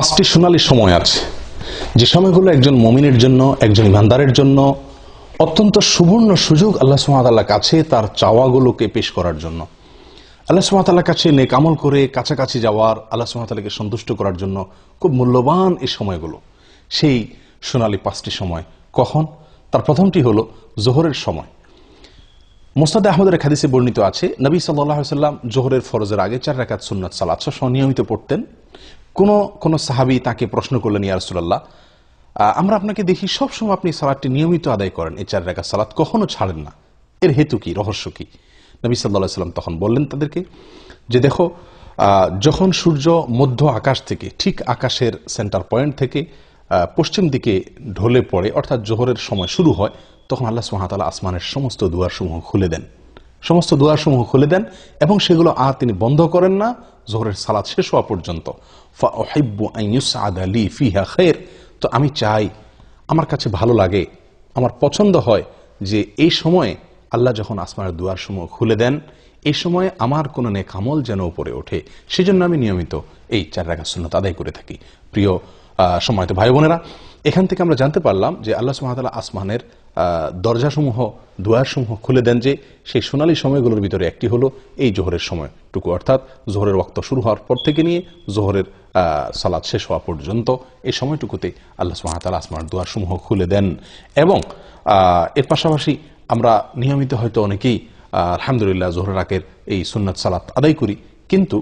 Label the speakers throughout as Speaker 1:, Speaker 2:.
Speaker 1: পাঁচটি সোনালী সময় আছে, যে সময়গুলো একজন মুমিনের জন্য, একজন ইমানদারের জন্য অত্যন্ত সুবর্ণ সুযোগ আল্লাহ সুবহানাহু ওয়া তাআলার কাছে তার চাওয়াগুলোকে পেশ করার জন্য, আল্লাহ সুবহানাহু ওয়া তাআলার কাছে নেক আমল করে কাছাকাছি যাওয়ার, আল্লাহ সুবহানাহু ওয়া তাআলাকে সন্তুষ্ট করার জন্য খুব মূল্যবান এই সময়গুলো। সেই সোনালী পাঁচটি সময় কখন? তার প্রথমটি হলো জোহরের সময়। মুসনাদে আহমদের এক হাদিসে বর্ণিত আছে, নবী সাল্লাল্লাহু আলাইহি ওয়াসাল্লাম জোহরের ফরজের আগে 4 রাকাত সুন্নাত সালাত নিয়মিত পড়তেন। কোন সাহাবী তাকে প্রশ্ন করলেন, ইয়া রাসূলুল্লাহ, আমরা আপনাকে দেখি সবসময় আপনি সালাতটি নিয়মিত আদায় করেন, এই 4 রাকাত সালাত কখনো ছাড়েন না, এর হেতু কি, রহস্য কি? নবী সাল্লাল্লাহু আলাইহি ওয়াসাল্লাম তখন বললেন তাদেরকে যে, দেখো, যখন সূর্য মধ্য আকাশ থেকে, ঠিক আকাশের সেন্টার পয়েন্ট থেকে পশ্চিম দিকে ঢলে পড়ে, অর্থাৎ জোহরের সময় শুরু হয়, তখন আল্লাহ সুবহানাহু ওয়া তাআলা আসমানের সমস্ত দুয়ারসমূহ খুলে দেন, সমস্ত দুয়ারসমূহ খুলে দেন এবং সেগুলো আর তিনি বন্ধ করেন না জোহরের সালাত শেষ হওয়া পর্যন্ত। ফাউহিব্বু আন ইউসআদা লি ফিহা খায়র, তো আমি চাই, আমার কাছে ভালো লাগে, আমার পছন্দ হয় যে এই সময়ে আল্লাহ যখন আসমানের দুয়ারসমূহ খুলে দেন, এই সময়ে আমার কোনো নেক আমল যেন উপরে ওঠে, সেজন্য আমি নিয়মিত এই 4 রাকাত সুন্নাত আদায় করে থাকি। প্রিয় সম্মানিত ভাই বোনেরা, এখান থেকে আমরা জানতে পারলাম যে আল্লাহ সুবহানাহু ওয়া তাআলা আসমানের দরজাসমূহ, দুয়ারসমূহ খুলে দেন, যে সেই সোনালী সময়গুলোর ভিতরে একটি হলো এই জোহরের সময়টুকু, অর্থাৎ জোহরের ওয়াক্ত শুরু হওয়ার পর থেকে নিয়ে জোহরের সালাত শেষ হওয়া পর্যন্ত এই সময়টুকুতে আল্লাহ সুবহানাহু ওয়া তাআলা আসমানের দুয়ারসমূহ খুলে দেন। এবং এর পাশাপাশি আমরা নিয়মিত হয়তো অনেকেই আলহামদুলিল্লাহ জোহরের রাতের এই সুন্নাত সালাত আদায় করি, কিন্তু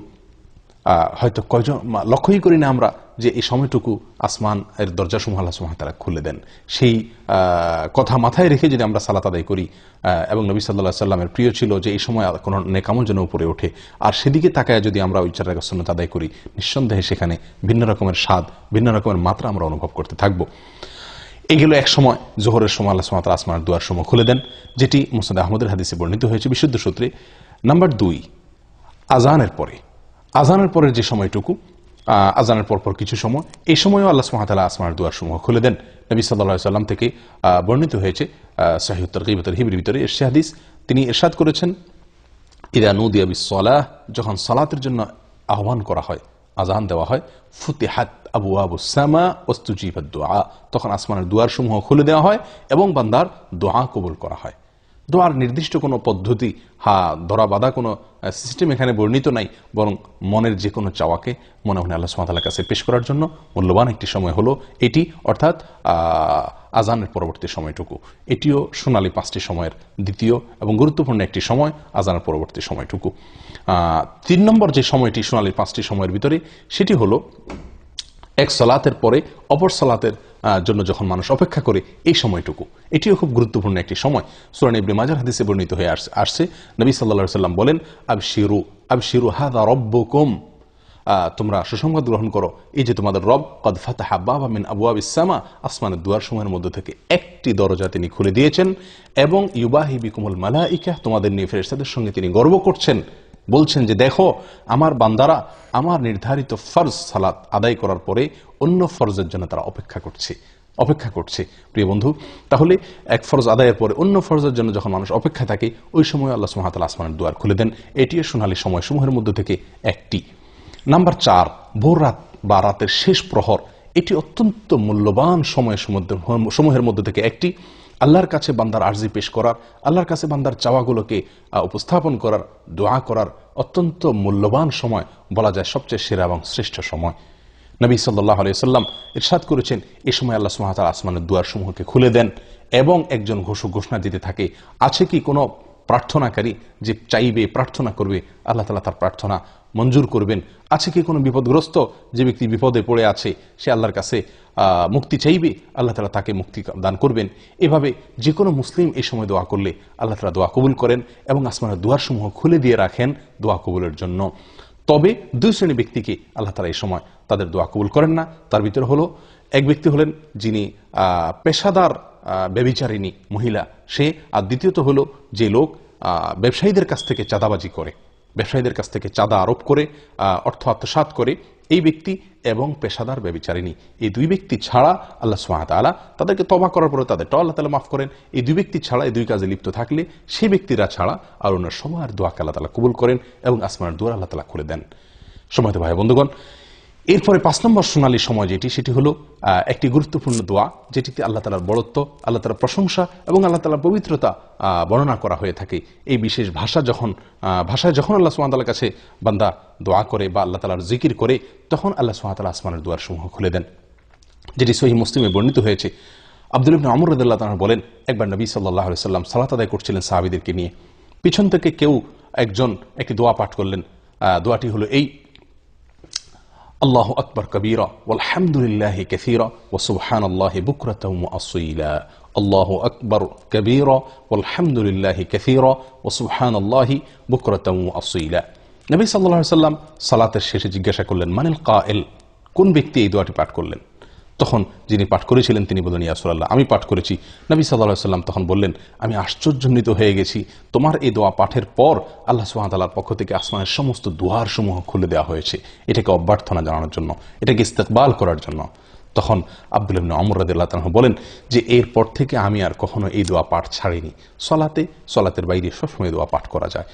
Speaker 1: হয়তো কয়জন লক্ষ্যই করি না আমরা যে এই সময়টুকু আসমান এর দরজাসমূহ আল্লাহ সুবহানাহু ওয়া তাআলা খুলে দেন। সেই কথা মাথায় রেখে যদি আমরা সালাত আদায় করি, এবং নবী সাল্লাল্লাহু আলাইহি সাল্লামের প্রিয় ছিল যে এই সময় কোনো নেক আমল যেন উপরে ওঠে, আর সেদিকে তাকায় যদি আমরা ওই 4 রাকাত সুন্নাত আদায় করি, নিঃসন্দেহে সেখানে ভিন্ন রকমের স্বাদ, ভিন্ন রকমের মাত্রা আমরা অনুভব করতে থাকবো। এইগুলো এক সময় জোহরের সময় আল্লাহ সুবহানাহু ওয়া তাআলা আসমানের দুয়ারসমূহ খুলে দেন, যেটি মুসনাদে আহমদের হাদিসে বর্ণিত হয়েছে বিশুদ্ধ সূত্রে। নাম্বার 2, আযানের পরে, আযানের পরের যে সময়টুকু, আযানের পরপর কিছু সময়, এই সময়ও আল্লাহ সুবহানাহু ওয়া তাআলা আসমানের দুয়ারসমূহ খুলে দেন। নবী সাল্লাল্লাহু আলাইহি সাল্লাম থেকে বর্ণিত হয়েছে সহিহ তারগীব ওয়া তারহিবের ভিতরে এর হাদিস, তিনি ইরশাদ করেছেন, ইযা নুদিয়া বিস-সালাহ, যখন সালাতের জন্য আহ্বান করা হয়, আযান দেওয়া হয়, ফুতিহাত আবওয়াবুস সামা ওয়াস্তুজিবাদ দুআ, তখন আসমানের দুয়ারসমূহ খুলে দেওয়া হয় এবং বান্দার দোয়া কবুল করা হয়। দোয়ার নির্দিষ্ট কোনো পদ্ধতি, ধরা বাঁধা কোনো সিস্টেম এখানে বর্ণিত নাই, বরং মনের যে কোনো চাওয়াকে মনে মনে আল্লাহ সুবহানাহু ওয়া তাআলার কাছে পেশ করার জন্য মূল্যবান একটি সময় হলো এটি, অর্থাৎ আযানের পরবর্তী সময়টুকু। এটিও সোনালী 5টি সময়ের দ্বিতীয় এবং গুরুত্বপূর্ণ একটি সময়, আযানের পরবর্তী সময়টুকু। 3 নম্বর যে সময়টি সোনালী 5টি সময়ের ভিতরে, সেটি হলো এক সালাতের পরে অপর সালাতের জন্য যখন মানুষ অপেক্ষা করে, এই সময়টুকু, এটিও খুব গুরুত্বপূর্ণ একটি সময়। সূরা ইবনে মাজাহ হাদিসে বর্ণিত হয়ে আসছে, নবী সাল্লাল্লাহু আলাইহি সাল্লাম বলেন, আবশিরু আবশিরু হাযা রাব্বুকুম, তোমরা সুসংবাদ গ্রহণ করো, এই যে তোমাদের রব, কদ ফাতাহা বাবা মিন আবওয়াবিস সামা, আসমানের দুয়ারসমূহের মধ্যে থেকে একটি দরজা তিনি খুলে দিয়েছেন, এবং ইউবাহি বিকুমুল মালাইকা, তোমাদের নিয়ে ফেরেশতাদের সঙ্গে তিনি গর্ব করছেন, বলছেন যে দেখো, আমার বান্দারা আমার নির্ধারিত ফরজ সালাত আদায় করার পরে অন্য ফরজের জন্য তারা অপেক্ষা করছে। প্রিয় বন্ধু, তাহলে এক ফরজ আদায়ের পরে অন্য ফরজের জন্য যখন মানুষ অপেক্ষা থাকে, ওই সময় আল্লাহ সুবহানাহু ওয়া তাআলা আসমানের দুয়ার খুলে দেন। এটিও সোনালী সময়সমূহের মধ্যে থেকে একটি। নাম্বার 4, ভোর রাত বা রাতের শেষ প্রহর, এটি অত্যন্ত মূল্যবান সময়ের মধ্যে থেকে একটি। আল্লাহর কাছে বান্দার আরজি পেশ করার, আল্লাহর কাছে বান্দার চাওয়াগুলোকে উপস্থাপন করার, দোয়া করার অত্যন্ত মূল্যবান সময়, বলা যায় সবচেয়ে সেরা এবং শ্রেষ্ঠ সময়। নবী সাল্লাল্লাহু আলাইহি সাল্লাম ইরশাদ করেছেন, এই সময় আল্লাহ সুবহানাহু ওয়া তাআলা আসমানের দুয়ারসমূহকে খুলে দেন এবং একজন ঘোষণা দিতে থাকে, আছে কি কোনো প্রার্থনাকারী যে চাইবে, প্রার্থনা করবে, আল্লাহ তাআলা তার প্রার্থনা মঞ্জুর করবেন? আছে কি কোনো বিপদগ্রস্ত যে ব্যক্তি বিপদে পড়ে আছে, সে আল্লাহর কাছে মুক্তি চাইবে, আল্লাহ তাআলা তাকে মুক্তি দান করবেন? এভাবে যে কোনো মুসলিম এই সময় দোয়া করলে আল্লাহ তাআলা দোয়া কবুল করেন এবং আসমানের দুয়ারসমূহ খুলে দিয়ে রাখেন দোয়া কবুলের জন্য। তবে 2 শ্রেণীর ব্যক্তিকে আল্লাহ তাআলা এই সময় তাদের দোয়া কবুল করেন না। তার ভিতরে হলো, এক ব্যক্তি হলেন যিনি পেশাদার ব্যভিচারিণী মহিলা, সে, আর দ্বিতীয়ত হলো যে লোক ব্যবসায়ীদের কাছ থেকে চাঁদাবাজি করে, ব্যবসায়ীদের কাছ থেকে চাঁদা আরোপ করে অর্থ আত্মসাৎ করে, এই ব্যক্তি এবং পেশাদার ব্যভিচারিণী, এই 2 ব্যক্তি ছাড়া আল্লাহ সুবহানাহু ওয়া তাআলা তাদেরকে তওবা করার পরে তাদেরটাও আল্লাহ তাআলা মাফ করেন। এই 2 ব্যক্তি ছাড়া, এই 2 কাজে লিপ্ত থাকলে, সেই ব্যক্তিরা ছাড়া আর অন্য সবার দোয়াকে আল্লাহ তাআলা কবুল করেন এবং আসমানের দুয়ার আল্লাহ তাআলা খুলে দেন। সম্মানিত ভাই বন্ধুগণ, এরপরে 5 নম্বর সোনালী সময় সেটি হলো একটি গুরুত্বপূর্ণ দোয়া, যেটিতে আল্লাহ তাআলার বড়ত্ব, আল্লাহ তাআলার প্রশংসা এবং আল্লাহ তাআলার পবিত্রতা বর্ণনা করা হয়ে থাকে। এই বিশেষ ভাষায় যখন আল্লাহ সুবহানাহু ওয়া তাআলার কাছে বান্দা দোয়া করে বা আল্লাহ তাআলার জিকির করে, তখন আল্লাহ সুবহানাহু ওয়া তাআলা আসমানের দুয়ার সমূহ খুলে দেন, যেটি সহিহ মুসলিমে বর্ণিত হয়েছে। আব্দুল্লাহ ইবনে আমর রাদিয়াল্লাহু তাআলা বলেন, একবার নবী সাল্লাল্লাহু আলাইহি ওয়াসাল্লাম সালাত আদায় করছিলেন সাহাবীদেরকে নিয়ে। পিছন থেকে কেউ একজন একটি দোয়া পাঠ করলেন। দোয়াটি হলো এই: আল্লাহু আকবার কবীরা ওয়ালহামদুলিল্লাহি কাসীরা ওয়া সুবহানাল্লাহি বুকরাতাও ওয়া আসীলা। আল্লাহু আকবার কবীরা ওয়ালহামদুলিল্লাহি কাসীরা ওয়া সুবহানাল্লাহি বুকরাতাও ওয়া আসীলা। নবী সাল্লাল্লাহু আলাইহি ওয়াসাল্লাম সালাতের শেষে জিজ্ঞাসা করলেন, মানিল কায়েল, কোন ব্যক্তি এই দোয়াটি পাঠ করলেন? তখন যিনি পাঠ করেছিলেন তিনি বললেন, ইয়া রাসূলুল্লাহ, আমি পাঠ করেছি। নবী সাল্লাল্লাহু আলাইহি ওয়াসাল্লাম তখন বললেন, আমি আশ্চর্যান্বিত হয়ে গেছি, তোমার এই দোয়া পাঠের পর আল্লাহ সুবহানাহু ওয়া তাআলার পক্ষ থেকে আসমানের সমস্ত দুয়ার সমূহ খুলে দেওয়া হয়েছে, এটাকে অভ্যর্থনা জানানোর জন্য, এটাকে ইস্তেকবাল করার জন্য। তখন আব্দুল্লাহ ইবনে আমর রাদিয়াল্লাহু তাআলা বলেন যে এরপর থেকে আমি আর কখনো এই দোয়া পাঠ ছাড়িনি। সলাতের বাইরে সবসময় দোয়া পাঠ করা যায়।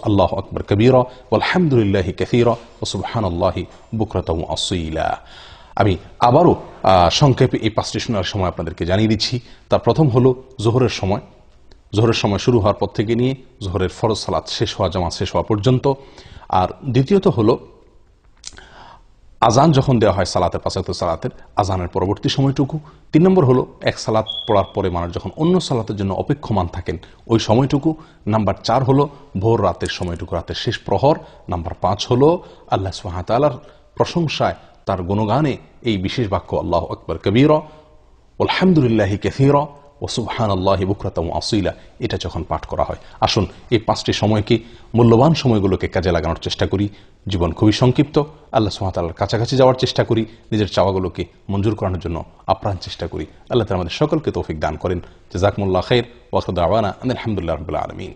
Speaker 1: আল্লাহু আকবার কবীরা ওয়ালহামদুলিল্লাহি কাসীরা ওয়া সুবহানাল্লাহি বুকরাতাও ওয়া আসীলা। আমি আবারও সংক্ষেপে এই 5টি শোনার সময় আপনাদেরকে জানিয়ে দিচ্ছি। তার প্রথম হলো জোহরের সময় শুরু হওয়ার পর থেকে নিয়ে জোহরের ফরজ সালাত শেষ হওয়া, জামাত শেষ হওয়া পর্যন্ত। আর দ্বিতীয়ত হলো আজান যখন দেওয়া হয় সালাতের, 5 ওয়াক্ত সালাতের আজানের পরবর্তী সময়টুকু। 3 নম্বর হলো এক সালাত পড়ার পরে মানুষ যখন অন্য সালাতের জন্য অপেক্ষমান থাকেন ওই সময়টুকু। নাম্বার 4 হলো ভোর রাতের সময়টুকু, রাতের শেষ প্রহর। নাম্বার 5 হলো আল্লাহ সুবহানাহু ওয়া তাআলার প্রশংসায়, তার গুণগানে এই বিশেষ বাক্য আল্লাহু আকবার কবীরা ওয়ালহামদুলিল্লাহি কাসীরা ওয়া সুবহানাল্লাহি বুকরাতাও ওয়া আসীলা, এটা যখন পাঠ করা হয়। আসুন এই 5টি সময়কে, মূল্যবান সময়গুলোকে কাজে লাগানোর চেষ্টা করি। জীবন খুবই সংক্ষিপ্ত, আল্লাহ সুবহানাহু ওয়া তাআলার কাছাকাছি যাওয়ার চেষ্টা করি, নিজের চাওয়াগুলোকে মঞ্জুর করানোর জন্য আপ্রাণ চেষ্টা করি। আল্লাহ তাআলা আমাদের সকলকে তৌফিক দান করেন। জাযাকুমুল্লাহু খাইর ওয়া আখিরু দাওয়ানা আলহামদুলিল্লাহি রাব্বিল আলামিন।